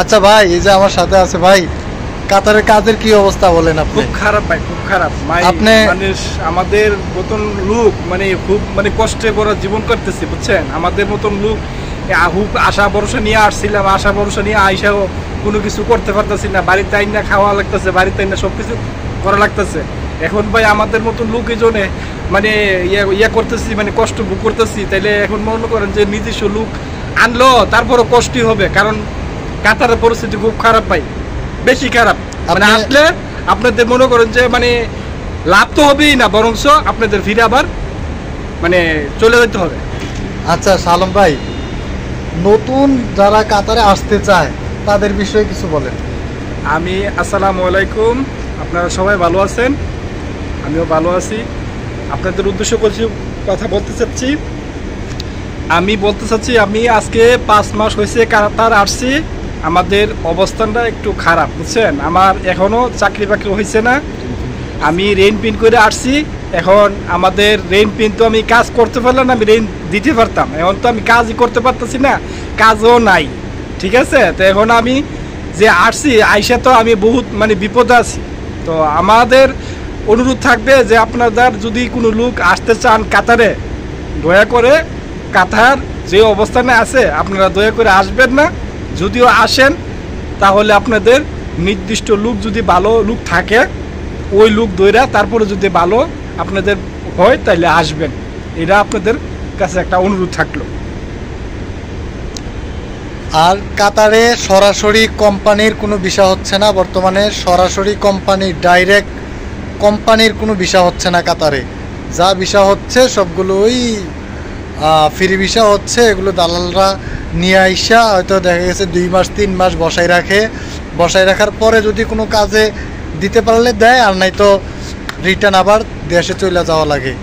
আচ্ছা ভাই, এই যে আমার সাথে আছে ভাই, কাতারের কাজের কি অবস্থা বলেন আপনি? খুব খারাপ ভাই, খুব খারাপ। আপনি মানে আমাদের মতন লোক মানে খুব মানে কষ্টে ভরা জীবন করতেছি, বুঝছেন? আমাদের মতন লোক আশা ভরসা নিয়ে আসছিলাম, আশা ভরসা নিয়ে আইসাও কোনো কিছু করতে পারতেছি না। বাড়িতে আইন না খাওয়া লাগতেছে, বাড়িতে আইন না সবকিছু করা লাগতেছে। এখন ভাই আমাদের মতন লোক এই জন্য মানে ইয়া করতেছি, মানে কষ্ট ভোগ করতেছি। তাইলে এখন মনে করেন যে নিজস্ব লোক আনলো তারপরও কষ্টই হবে, কারণ কাতারের পরিস্থিতি খুব খারাপ ভাই, বেশি খারাপ। মানে আসলে আপনাদের মনে করেন যে মানে লাভ তো হবেই না, বরঞ্চ আপনাদের ফিরে আবার মানে চলে যেতে হবে। আচ্ছা সালম ভাই, নতুন যারা কাতারে আসতে চায় তাদের বিষয়ে কিছু বলেন। আমি আসসালামু আলাইকুম, আপনারা সবাই ভালো আছেন? আমিও ভালো আছি। আপনাদের উদ্দেশ্য কিছু কথা বলতে চাচ্ছি। আমি আজকে 5 মাস হয়েছে কাতার আসছি। আমাদের অবস্থানটা একটু খারাপ, বুঝছেন? আমার এখনও চাকরি বাকরি হয়েছে না। আমি রেন্ট পিন করে আসছি। এখন আমাদের রেন্ট পিন তো আমি কাজ করতে পারলাম না, আমি রেন্ট দিতে পারতাম। এখন তো আমি কাজই করতে পারতেছি না, কাজও নাই, ঠিক আছে? তো এখন আমি যে আসছি আইসা তো আমি বহুত মানে বিপদে আছি। তো আমাদের অনুরোধ থাকবে যে আপনাদের যদি কোনো লোক আসতে চান কাতারে, দয়া করে কাতার যে অবস্থানে আছে আপনারা দয়া করে আসবেন না। যদিও আসেন তাহলে আপনাদের নির্দিষ্ট লোক যদি ভালো লোক থাকে ওই লোক দইরা তারপরে যদি ভালো আপনাদের হয় তাহলে আসবেন। এটা আপনাদের কাছে একটা অনুরোধ থাকলো। আর কাতারে সরাসরি কোম্পানির কোনো ভিসা হচ্ছে না বর্তমানে, সরাসরি কোম্পানি ডাইরেক্ট কোম্পানির কোনো ভিসা হচ্ছে না কাতারে। যা ভিসা হচ্ছে সবগুলোই ফ্রি ভিসা হচ্ছে। এগুলো দালালরা নিয়ে আইসা হয়তো দেখা গেছে 2 মাস 3 মাস বসায় রাখার পরে যদি কোনো কাজে দিতে পারলে দেয়, আর নাই তো রিটার্ন আবার দেশে চলে যাওয়া লাগে।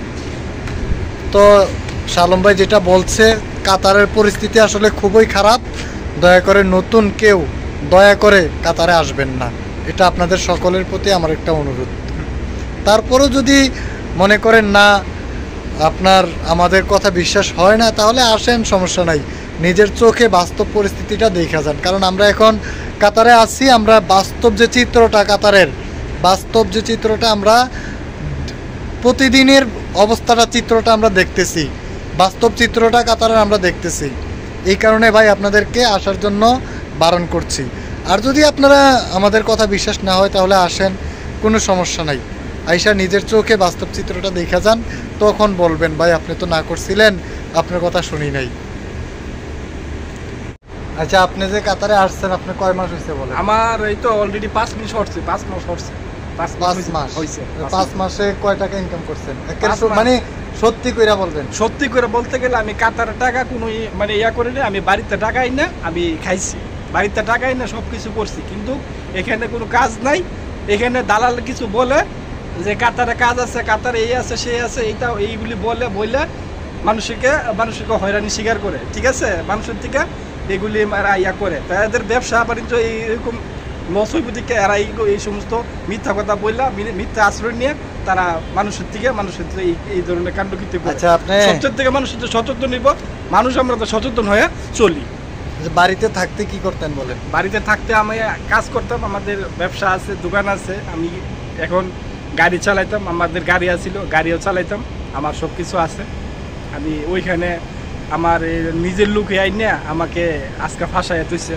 তো সালম ভাই যেটা বলছে, কাতারের পরিস্থিতি আসলে খুবই খারাপ। দয়া করে নতুন কেউ দয়া করে কাতারে আসবেন না, এটা আপনাদের সকলের প্রতি আমার একটা অনুরোধ। তারপরও যদি মনে করেন না আপনার আমাদের কথা বিশ্বাস হয় না, তাহলে আসেন, সমস্যা নাই। নিজের চোখে বাস্তব পরিস্থিতিটা দেখা যান, কারণ আমরা এখন কাতারে আছি। আমরা বাস্তব যে চিত্রটা কাতারের, বাস্তব যে চিত্রটা আমরা প্রতিদিনের চিত্রটা আমরা দেখতেছি, বাস্তব চিত্রটা কাতারের আমরা দেখতেছি। এই কারণে ভাই আপনাদেরকে আসার জন্য বারণ করছি। আর যদি আপনারা আমাদের কথা বিশ্বাস না হয় তাহলে আসেন, কোনো সমস্যা নাই। আইসা নিজের চোখে বাস্তব চিত্রটা দেখা যান, তখন বলবেন ভাই আপনি তো না করছিলেন, আপনার কথা শুনি নাই। আচ্ছা, আপনি যে কাতারে আসছেন আপনি কয় মাস হয়েছে বলেন? আমার এই তো অলরেডি 5 মাস হচ্ছে। 5 মাস হচ্ছে। 5 মাসে কয় টাকা ইনকাম করছেন? মানে সত্যি কইরা বলবেন। সত্যি করে বলতে গেলে আমি কাতারের টাকা কোনো মানে ইয়া করে না, আমি বাড়িতে টাকাই না, আমি খাইছি বাড়িতে টাকাই না, সব কিছু করছি, কিন্তু এখানে কোনো কাজ নাই। এখানে দালাল কিছু বলে যে কাতারে কাজ আছে, কাতারে এই আছে সেই আছে, এইগুলি বলে মানুষকে হয়রানি শিকার করে, ঠিক আছে? মানুষের থেকে এগুলি এরা ইয়া করে, তাদের ব্যবসা বাণিজ্য এইরকম লস হইব দিকে এরা এই সমস্ত মিথ্যা কথা বললা, মিথ্যা আশ্রয় নিয়ে তারা মানুষের থেকে এই ধরনের কাণ্ড কৃত্য করে। আচ্ছা, আপনি সবচেয়ে থেকে মানুষের সচেতন নিব, মানুষ আমরা তো সচেতন হয়ে চলি। বাড়িতে থাকতে কি করতেন বলেন? বাড়িতে থাকতে আমি কাজ করতাম, আমাদের ব্যবসা আছে, দোকান আছে। আমি এখন গাড়ি চালাইতাম, আমাদের গাড়ি আছিল, গাড়িও চালাইতাম, আমার সব কিছু আছে। আমি ওইখানে আমার নিজের লোক আইন না আমাকে আজকে ফাঁসাইয়া তুইছে।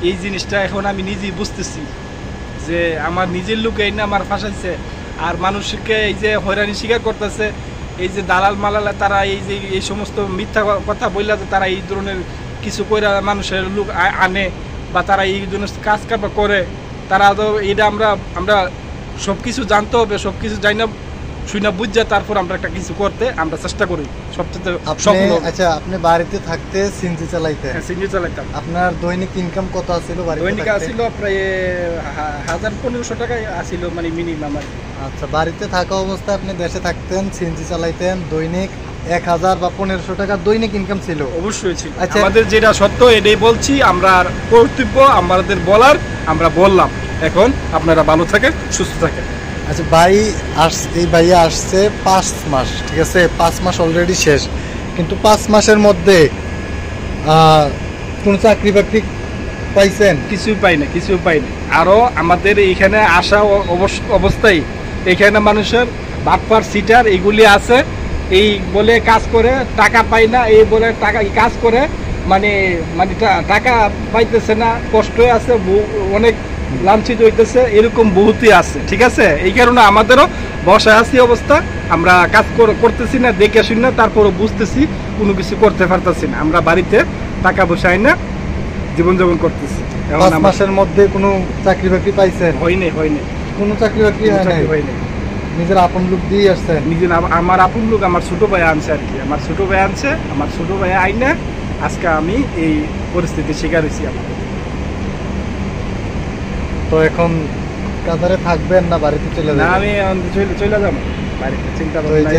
এই জিনিসটা এখন আমি নিজেই বুঝতেছি যে আমার নিজের লোক আইন না আমার ফাঁসাইছে। আর মানুষকে এই যে হয়রানি স্বীকার করতেছে, এই যে দালাল মালালা, তারা এই সমস্ত মিথ্যা কথা বললে তারা এই ধরনের কিছু করে মানুষের লোক আনে বা তারা এই ধরনের কাজ কারবার করে, তারা তো এটা আমরা সব কিছু জানতে হবে, সব কিছু জানি না শুনে বুঝছে, তারপর আমরা একটা কিছু করতে আমরা চেষ্টা করি সবচেয়ে। আচ্ছা, আপনি বাড়িতে থাকতে সিএনজি চালাইতেন? হ্যাঁ, সিএনজি চালাইতাম। আপনার দৈনিক ইনকাম কত আছিল? দৈনিক আছিল প্রায় 1500 টাকায় আছিল, মানে মিনিমাম। আচ্ছা, বাড়িতে থাকা অবস্থায় আপনি দেশে থাকতেন, সিএনজি চালাইতেন, দৈনিক 1000 বা 1500 টাকা দৈনিক ইনকাম ছিল? অবশ্যই ছিল। আচ্ছা, আমাদের যেটা সত্য এটাই বলছি, আমরা কর্তব্য আমাদের বলার আমরা বললাম। এখন আপনারা ভালো থাকেন, সুস্থ থাকেন। আচ্ছা এই ভাইয়া আসছে 5 মাস, ঠিক আছে? 5 মাস অলরেডি শেষ, কিন্তু 5 মাসের মধ্যে কোনো চাকরি বাকরি পাইছেন? কিছুই পাই না, কিছুই পাই না। আরও আমাদের এইখানে আসা অবস্থায় এখানে মানুষের বাটপার সিটার এগুলি আছে, এই বলে কাজ করে টাকা পায় না, এই বলে টাকা কাজ করে মানে মানে টাকা পাইতেছে না, কষ্ট আছে, অনেক লাঞ্ছিত হইতেছে, এরকম বহুতই আছে। ঠিক আছে, এই কারণে আমাদেরও বসা আছি অবস্থা, আমরা কাজ করতেছি না, দেখে শুনি না, তারপরও বুঝতেছি কোনো কিছু করতে পারতেছি না। আমরা বাড়িতে টাকা বসাই না, জীবনযাপন করতেছি। 5 মাসের মধ্যে কোনো চাকরি বাকরি পাইছেন? হয়নি, হয়নি, কোনো চাকরি বাকরি হয়নি। নিজের আপন লোক দিয়ে আসছেন? নিজের আমার আপন লোক আমার ছোট ভাই আনছে আর কি, আমার ছোট ভাই আনছে, আমার ছোট ভাই আইনা আজকে আমি এই পরিস্থিতির শিকার হয়েছি। তো এখন কাতারে থাকবেন না বাড়িতে চলে যাবেন? না, আমি চলে যাবো বাড়িতে, চিন্তা ভাবনা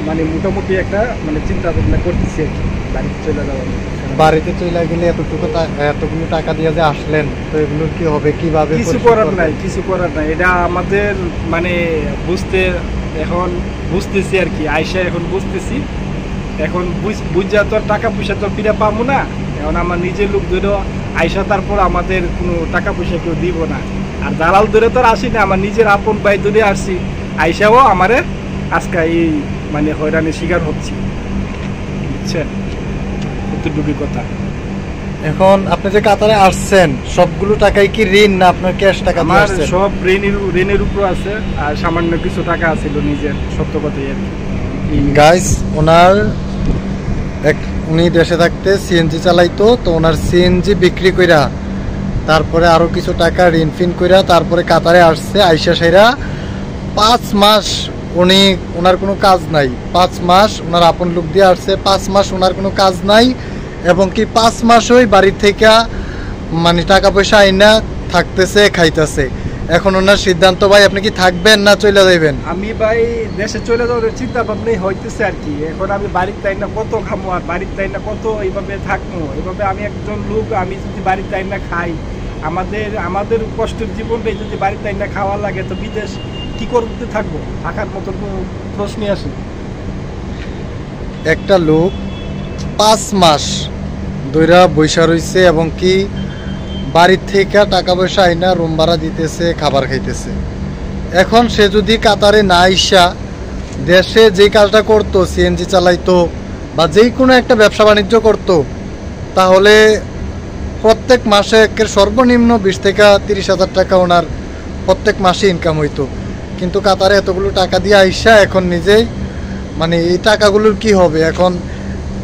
মানে মোটামুটি একটা মানে চিন্তা ভাবনা করতেছি আর কি, বাড়িতে চলে যাবো। বাড়িতে চলে গেলে এতগুলো টাকা দিয়ে যে আসলেন, তো এগুলোর কি হবে, কিভাবে? কিছু করার নাই, কিছু করার নাই, এটা আমাদের মানে এখন বুঝতেছি আর কি, আইসা এখন বুঝতেছি, এখন বুঝা তো টাকা পয়সা তো ফিরে পাবো না। এখন আমার নিজের লোক ধরে আইসা, তারপর আমাদের কোনো টাকা পয়সা কেউ দিব না, আর দালাল ধরে তো আর আসি না, আমার নিজের আপন ভাই ধরে আসছি, আইসাও আমারে আজকে এই মানে হয়রানির শিকার হচ্ছি, বুঝছেন? এতটুকুই কথা। এখন আপনি যে কাতারে আসছেন, সবগুলো টাকাই কি ঋণ না আপনার ক্যাশ টাকা? আমার সব ঋণের উপর আছে, আর সামান্য কিছু টাকা আছিল নিজের, সত্য কথাই আর কি। গাইস, উনি দেশে থাকতে সিএনজি চালাইতো, তো ওনার সিএনজি বিক্রি কইরা তারপরে আরো কিছু টাকা ঋণ ফিন কইরা তারপরে কাতারে আসছে। আইসা সেরা 5 মাস ওনার কোনো কাজ নাই, 5 মাস ওনার আপন লোক দিয়ে আসছে, 5 মাস ওনার কোনো কাজ নাই, এবং কি 5 মাস ওই বাড়ি থেকে মানে টাকা পয়সা আইনা থাকতেছে, খাইতেছে। এখন ওনার সিদ্ধান্ত, ভাই আপনি কি থাকবেন না চলে যাবেন? আমি ভাই দেশে চলে যাওয়ার চিন্তা ভাবনাই হইতেছে আর কি। এখন আমি বাড়ির তাই না কত খামো, আর বাড়ির তাই না কত এইভাবে থাকবো, এইভাবে আমি একজন লোক, আমি যদি বাড়ির তাই না খাই, আমাদের কষ্টের জীবনটাই যদি বাড়ির তাই না খাওয়া লাগে, তো বিদেশ কি করতে থাকবো? থাকার মতো কোনো প্রশ্নই আসে। একটা লোক 5 মাস ধইরা বৈশা রইছে, এবং কি বাড়ির থেকে টাকা পয়সা আইনা রুম ভাড়া দিতেছে, খাবার খাইতেছে। এখন সে যদি কাতারে না আইসা দেশে যে কাজটা করতো, সিএনজি চালাইতো বা যেই কোনো একটা ব্যবসা বাণিজ্য করতো, তাহলে প্রত্যেক মাসে সর্বনিম্ন 20 থেকে 30,000 টাকা ওনার প্রত্যেক মাসে ইনকাম হইতো। কিন্তু কাতারে এতগুলো টাকা দিয়ে আইসা এখন নিজেই মানে এই টাকাগুলোর কি হবে? এখন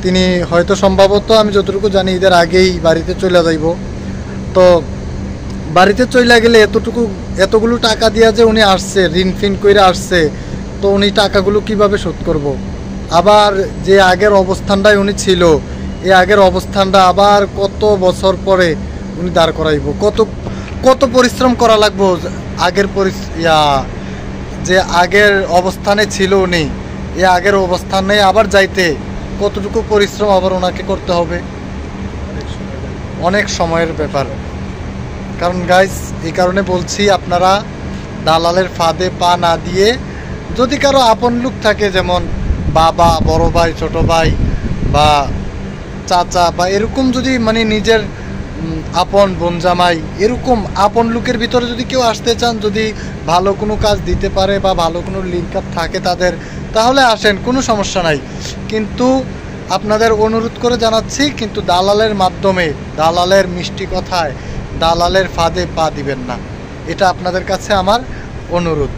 তিনি হয়তো সম্ভবত, আমি যতটুকু জানি, ঈদের আগেই বাড়িতে চলে যাইব। তো বাড়িতে চলে গেলে এতগুলো টাকা দিয়া যে উনি আসছে, ঋণ ফিন করে আসছে, তো উনি টাকাগুলো কিভাবে শোধ করব? আবার যে আগের অবস্থানটাই উনি ছিল, এই আগের অবস্থানটা আবার কত বছর পরে উনি দাঁড় করাইব? কত পরিশ্রম করা লাগবো যে আগের অবস্থানে ছিল উনি, এই আগের অবস্থানে আবার যাইতে কতটুকু পরিশ্রম আবার ওনাকে করতে হবে? অনেক সময়ের ব্যাপার। কারণ গাইস, এই কারণে বলছি, আপনারা দালালের ফাঁদে পা না দিয়ে, যদি কারো আপন লোক থাকে, যেমন বাবা, বড় ভাই, ছোট ভাই বা চাচা বা এরকম, যদি মানে নিজের আপন বোন জামাই, এরকম আপন লোকের ভিতরে যদি কেউ আসতে চান, যদি ভালো কোনো কাজ দিতে পারে বা ভালো কোনো লিঙ্ক আপ থাকে তাদের, তাহলে আসেন, কোনো সমস্যা নাই। কিন্তু আপনাদের অনুরোধ করে জানাচ্ছি, কিন্তু দালালের মাধ্যমে, দালালের মিষ্টি কথায়, দালালের ফাঁদে পা দিবেন না, এটা আপনাদের কাছে আমার অনুরোধ।